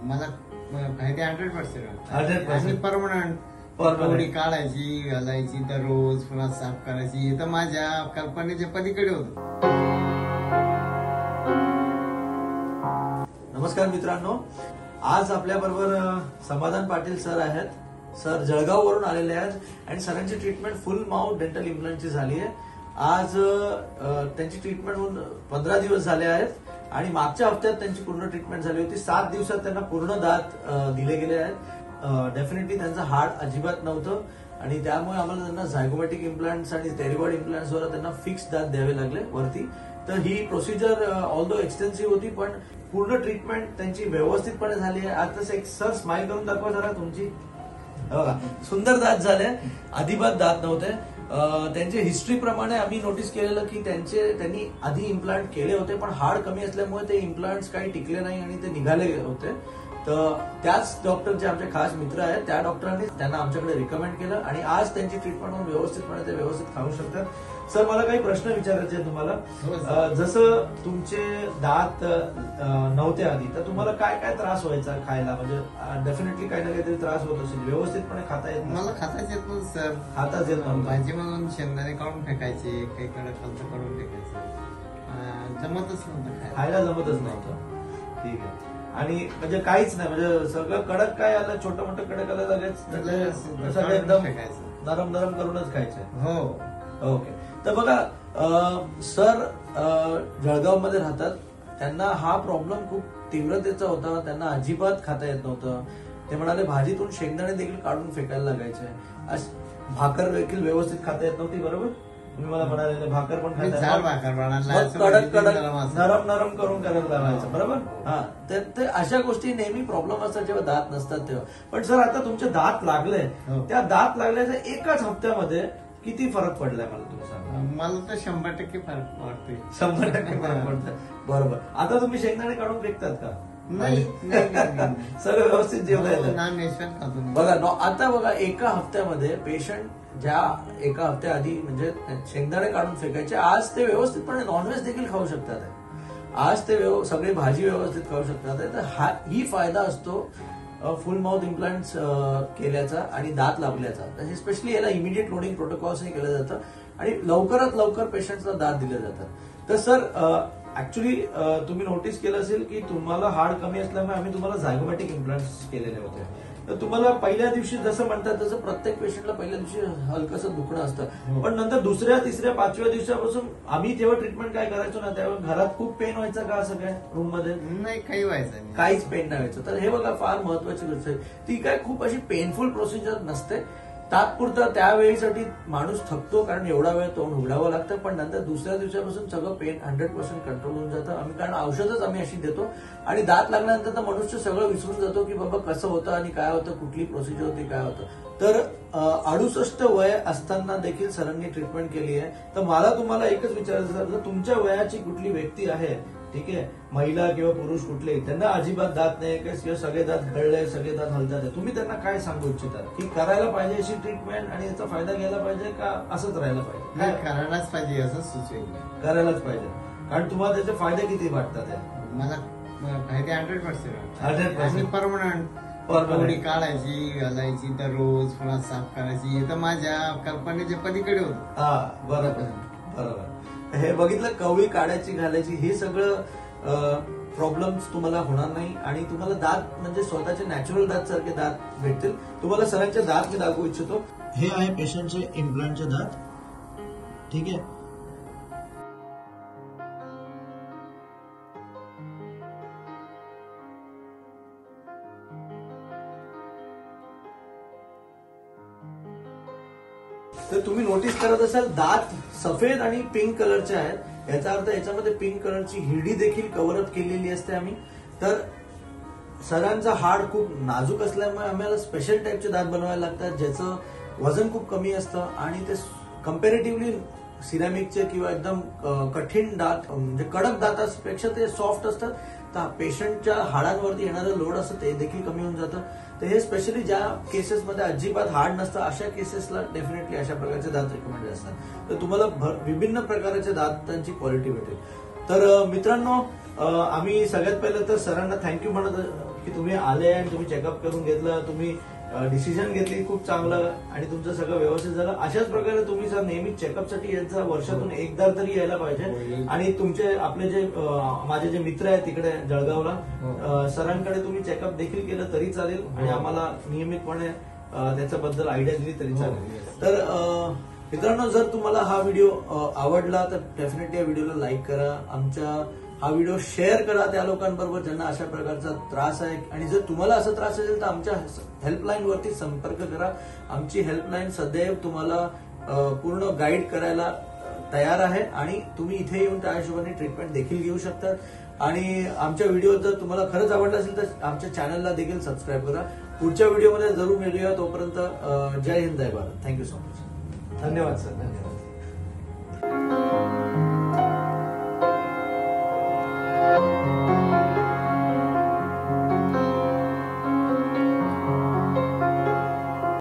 मला फायदे 100% 100% परमनंट. थोडी काढायची, घालायची दररोज, पुन्हा साफ करायची, हे तर माझ्या कल्पनेच्या पलीकडे होतं. नमस्कार मित्रांनो, आज आपल्या बरोबर समाधान पाटील सर आहेत. सर जळगाववरून आलेले आहेत आणि सरांची ट्रीटमेंट फुल माउथ डेंटल इम्प्लांटची झाली आहे. आज त्यांची ट्रीटमेंट होऊन 15 दिवस झाले आहेत आणि मागच्या हप्त्यात त्यांची पूर्ण ट्रीटमेंट झाली होती. 7 दिवसात त्यांना पूर्ण दात दिले गेले आहेत. डेफिनेटली त्यांचं हार्ट अजिबात नव्हतं आणि त्यामुळे आम्हाला त्यांना झायगोमॅटिक इम्प्लांट्स आणि टेरिबॉइड इम्प्लांट्सवर त्यांना फिक्स दात द्यावे लागले वरती. तर ही प्रोसिजर ऑल्दो एक्सटेन्सिव्ह होती, पण पूर्ण ट्रीटमेंट त्यांची व्यवस्थितपणे झाली आहे. आता एक सर स्माइल करून दाखवा जरा तुमची. बघा, सुंदर दात झाले, अजिबात दात नव्हते. त्यांच्या हिस्ट्री प्रमाणे आम्ही नोटीस केलेलं की त्यांनी आधी इम्प्लांट केले होते, पण हाड कमी असल्यामुळे ते इम्प्लांट्स काही टिकले नाही आणि ते निघाले होते. तर त्याच डॉक्टरचे आमचे खास मित्र आहेत, त्या डॉक्टरांनी त्यांना आमच्याकडे रिकमेंड केलं आणि आज त्यांची ट्रीटमेंट होऊन व्यवस्थितपणे ते व्यवस्थित खाऊ शकतात. सर, मला काही प्रश्न विचारायचे आहेत तुम्हाला. जसं तुमचे दात नव्हते आधी, तर तुम्हाला काय काय त्रास व्हायचा खायला? म्हणजे डेफिनेटली काही ना काहीतरी त्रास होत असेल. व्यवस्थितपणे खाता येत? मला खाताच येत नव्हतं सर. खाताच येत नव्हतं. भाजी म्हणून शेंगदाणे काढून फेकायचे, काही कडक खालचं काढून फेकायचं, जमतच नव्हतं खायला, जमतच नव्हतं. ठीक आहे. आणि म्हणजे काहीच नाही, म्हणजे सगळं कडक काय आलं, छोटं मोठं कडक आलं लगेच सगळं एकदम नरम नरम करूनच खायचं. हो, ओके. तर बघा, सर जळगाव मध्ये राहतात. त्यांना हा प्रॉब्लेम खूप तीव्रतेचा होता. त्यांना अजिबात खाता येत नव्हतं. ते म्हणाले भाजीतून शेंगदाणे देखील काढून फेकायला लागायचे. भाकर देखील व्यवस्थित खाता येत नव्हती. बरोबर, तुम्ही मला म्हणाले भाकर पण कडक कडक नरम नरम करून करायला लावायचं. बरोबर. हा, ते अशा गोष्टी नेहमी प्रॉब्लेम असतात जेव्हा दात नसतात तेव्हा. पण सर, आता तुमचे दात लागले, त्या दात लागल्याच्या एकाच हप्त्यामध्ये किती फरक पडलाय मला तुम्ही सांगा? मला तर 100% फरक वाटतोय. 100% फरक पडतोय. बरोबर. आता तुम्ही शेंगदाणे काढून फेकतात का? नाही. सगळं व्यवस्थित जेवण बघा. आता बघा, एका हप्त्यामध्ये पेशंट ज्या एका हप्त्या आधी म्हणजे शेंगदाणे काढून फेकायचे, आज ते व्यवस्थितपणे नॉनव्हेज देखील खाऊ शकतात. आज ते सगळी भाजी व्यवस्थित खाऊ शकतात. तर ही फायदा असतो फुल माउथ इम्प्लांट्स केल्याचा आणि दात लावल्याचा. स्पेशली याला इमिडिएट लोडिंग प्रोटोकॉल्सने केलं जातं आणि लवकरात लवकर पेशंट्सला दात दिले जातात. तर सर, ऍक्च्युली तुम्ही नोटीस केलं असेल की तुम्हाला हाड कमी असल्यामुळे आम्ही तुम्हाला झायगोमॅटिक इम्प्लांट्स केलेले होते. तर तुम्हाला पहिल्या दिवशी जसं म्हणतात तसं प्रत्येक पेशंटला पहिल्या दिवशी हलकंसं दुखणं असतं, पण नंतर दुसऱ्या, तिसऱ्या, 5व्या दिवसापासून आम्ही जेव्हा ट्रीटमेंट काय करायचो ना, तेव्हा घरात खूप पेन व्हायचं का? असं काय रूम मध्ये? नाही, काही व्हायचं नाही, काहीच पेन नाही व्हायचं. तर हे बघा, फार महत्वाची गोष्ट आहे. ती काय खूप अशी पेनफुल प्रोसिजर नसते. तात्पुरतं त्यावेळीसाठी माणूस थकतो, कारण एवढा वेळ तोंड उघडावं लागतं, पण नंतर दुसऱ्या दिवसापासून सगळं पेन 100% कंट्रोल होऊन जातं. कारण औषधच आम्ही अशी देतो आणि दात लागल्यानंतर तर मनुष्य सगळं विसरून जातो की बाबा कसं होतं आणि काय होतं, कुठली प्रोसिजर होती, काय होतं. तर 68 वय असताना देखील सरांनी ट्रीटमेंट केली आहे. तर मला तुम्हाला एकच विचारायचं, जर तुमच्या वयाची कुठली व्यक्ती आहे, ठीक आहे, महिला किंवा पुरुष कुठले, त्यांना अजिबात दात नाही किंवा सगळे दात गळले, सगळे दात हलतात, तुम्ही त्यांना काय सांगू इच्छिता की करायला पाहिजे अशी ट्रीटमेंट आणि याचा फायदा घ्यायला पाहिजे का असंच राहायला पाहिजे? नाही, करायलाच पाहिजे असं सुचवेल. करायलाच पाहिजे, कारण तुम्हाला त्याचे फायदे किती वाटतात? मला फायदे 100% 100% परमनंट. थोडी काढायची, घालायची दररोज, पुन्हा साफ करायची, हे तर माझ्या कल्पनेच्या पलीकडे होतं. हा, बरोबर बरोबर. हे बघितलं, कवळी काढायची, घालायची, हे सगळं प्रॉब्लेम्स तुम्हाला होणार नाही आणि तुम्हाला दात म्हणजे स्वतःचे नॅचरल दात सारखे दात भेटतील. तुम्हाला सरांचे दात मी दाखवू इच्छितो. हे आहे पेशंटचे इम्प्लांटचे दात. ठीक आहे. तर तुम्ही नोटीस करत असाल, दात सफेद आणि पिंक कलरचे आहेत. याचा अर्थ याच्यामध्ये पिंक कलरची हिरडी देखील कव्हरअप केलेली असते आम्ही. तर सरांचा हाड खूप नाजूक असल्यामुळे आम्हाला स्पेशल टाईपचे दात बनवायला लागतात, ज्याचं वजन खूप कमी असतं आणि ते कम्पॅरेटिव्हली सिरॅमिकचे किंवा एकदम कठीण दात म्हणजे कडक दातापेक्षा ते सॉफ्ट असतात. तर पेशंटच्या हाडांवरती येणारं लोड असतं ते देखील कमी होऊन जातं. तर हे स्पेशली ज्या केसेसमध्ये अजिबात हार्ड नसतं अशा केसेसला डेफिनेटली अशा प्रकारचे दात रिकमेंडेड असतात. तर तुम्हाला विभिन्न प्रकारच्या दातांची क्वालिटी भेटेल. तर मित्रांनो, आम्ही सगळ्यात पहिलं तर सरांना थँक्यू म्हणत की तुम्ही आले आणि तुम्ही चेकअप करून घेतलं, तुम्ही डिसिजन घेतली खूप चांगलं आणि तुमचं सगळं व्यवस्थित झालं. अशाच प्रकारे तुम्ही सर नेहमी चेकअपसाठी येत जा, वर्षातून एकदा तरी यायला पाहिजे. आणि तुमचे आपले जे माझे जे मित्र आहेत तिकडे जळगावला, सरांकडे तुम्ही चेकअप देखील केलं तरी चालेल आणि आम्हाला नियमितपणे त्याच्याबद्दल आयडिया दिली तरी चालेल. तर मित्रांनो, जर तुम्हाला हा व्हिडिओ आवडला तर डेफिनेटली या व्हिडिओला लाईक करा, हा व्हिडिओ शेअर करा त्या लोकांबरोबर ज्यांना अशा प्रकारचा त्रास आहे. आणि जर तुम्हाला असा त्रास असेल तर आमच्या हेल्पलाईन वरती संपर्क करा. आमची हेल्पलाईन सदैव तुम्हाला पूर्ण गाईड करायला तयार आहे आणि तुम्ही इथे येऊन त्या हिशोबाने ट्रीटमेंट देखील घेऊ शकता. आणि आमच्या व्हिडिओ जर तुम्हाला खरंच आवडला असेल तर आमच्या चॅनलला देखील सबस्क्राईब करा. पुढच्या व्हिडिओमध्ये जरूर मिळूया. तोपर्यंत जय हिंद, जय भारत. Thank you so much. धन्यवाद सर. धन्यवाद.